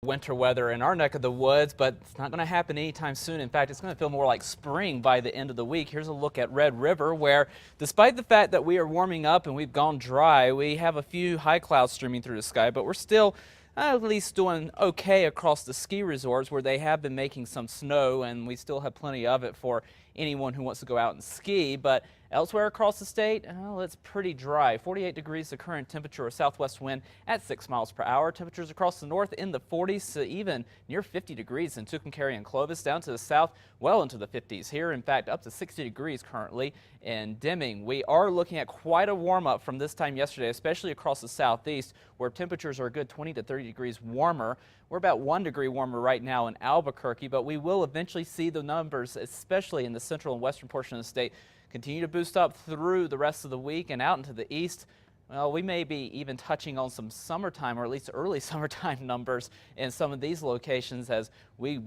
Winter weather in our neck of the woods, but it's not going to happen anytime soon. In fact, it's going to feel more like spring by the end of the week. Here's a look at Red River, where despite the fact that we are warming up and we've gone dry, we have a few high clouds streaming through the sky, but we're still at least doing okay across the ski resorts where they have been making some snow, and we still have plenty of it for anyone who wants to go out and ski. But elsewhere across the state, well, it's pretty dry. 48 degrees the current temperature, a southwest wind at 6 miles per hour. Temperatures across the north in the 40s to even near 50 degrees in Tucumcari and Clovis, down to the south well into the 50s here. In fact, up to 60 degrees currently in Deming. We are looking at quite a warm up from this time yesterday, especially across the southeast, where temperatures are a good 20 to 30 degrees warmer. We're about 1 degree warmer right now in Albuquerque, but we will eventually see the numbers, especially in the central and western portion of the state, continue to boost up through the rest of the week and out into the east. Well, we may be even touching on some summertime, or at least early summertime numbers in some of these locations as we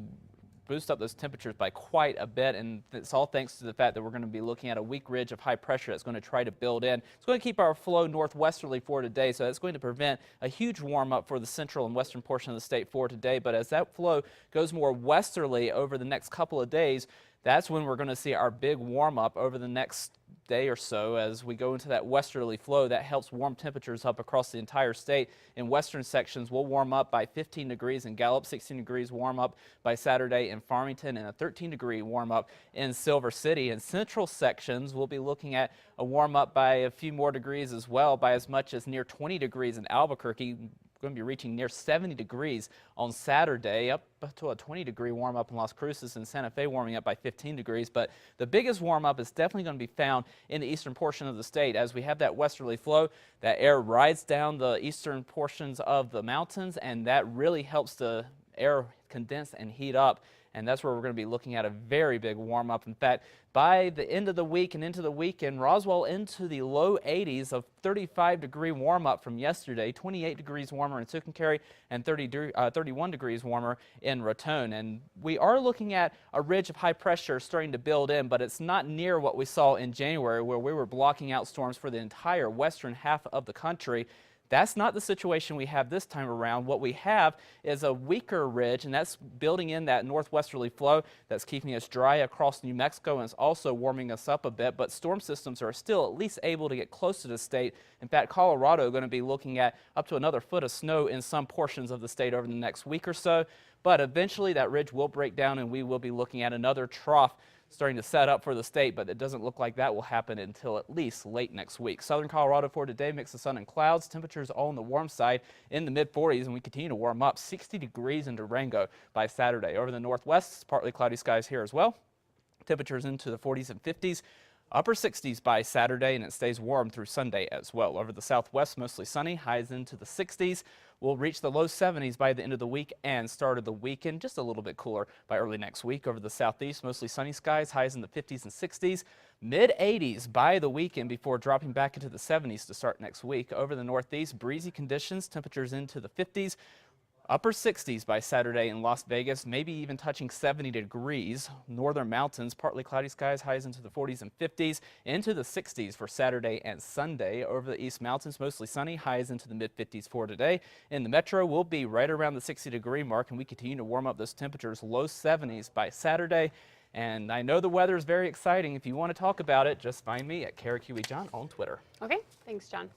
boost up those temperatures by quite a bit, and it's all thanks to the fact that we're going to be looking at a weak ridge of high pressure that's going to try to build in. It's going to keep our flow northwesterly for today, so that's going to prevent a huge warm up for the central and western portion of the state for today. But as that flow goes more westerly over the next couple of days, that's when we're going to see our big warm up over the next day or so as we go into that westerly flow that helps warm temperatures up across the entire state. In western sections, we'll warm up by 15 degrees in Gallup, 16 degrees warm up by Saturday in Farmington, and a 13-degree warm up in Silver City. In central sections, we'll be looking at a warm up by a few more degrees as well, by as much as near 20 degrees in Albuquerque. Going to be reaching near 70 degrees on Saturday, up to a 20-degree warm up in Las Cruces, and Santa Fe warming up by 15 degrees. But the biggest warm up is definitely going to be found in the eastern portion of the state as we have that westerly flow. That air rides down the eastern portions of the mountains, and that really helps the air condense and heat up. And that's where we're going to be looking at a very big warm up. In fact, by the end of the week and into the weekend, Roswell into the low 80s of 35-degree warm up from yesterday, 28 degrees warmer in Tucumcari, and 31 degrees warmer in Raton. And we are looking at a ridge of high pressure starting to build in, but it's not near what we saw in January, where we were blocking out storms for the entire western half of the country. That's not the situation we have this time around. What we have is a weaker ridge, and that's building in that northwesterly flow that's keeping us dry across New Mexico, and it's also warming us up a bit. But storm systems are still at least able to get close to the state. In fact, Colorado going to be looking at up to another foot of snow in some portions of the state over the next week or so. But eventually that ridge will break down, and we will be looking at another trough starting to set up for the state, but it doesn't look like that will happen until at least late next week. Southern Colorado for today, mix of sun and clouds. Temperatures all on the warm side in the mid-40s, and we continue to warm up. 60 degrees in Durango by Saturday. Over the northwest, partly cloudy skies here as well. Temperatures into the 40s and 50s. Upper 60s by Saturday, and it stays warm through Sunday as well. Over the southwest, mostly sunny, highs into the 60s. We'll reach the low 70s by the end of the week and start of the weekend, just a little bit cooler by early next week. Over the southeast, mostly sunny skies, highs in the 50s and 60s. Mid 80s by the weekend before dropping back into the 70s to start next week. Over the northeast, breezy conditions, temperatures into the 50s. Upper 60s by Saturday in Las Vegas, maybe even touching 70 degrees. Northern mountains, partly cloudy skies, highs into the 40s and 50s, into the 60s for Saturday and Sunday. Over the east mountains, mostly sunny, highs into the mid-50s for today. In the metro, we'll be right around the 60-degree mark, and we continue to warm up those temperatures, low 70s by Saturday. And I know the weather is very exciting. If you want to talk about it, just find me at KRQE John on Twitter. Okay, thanks, John.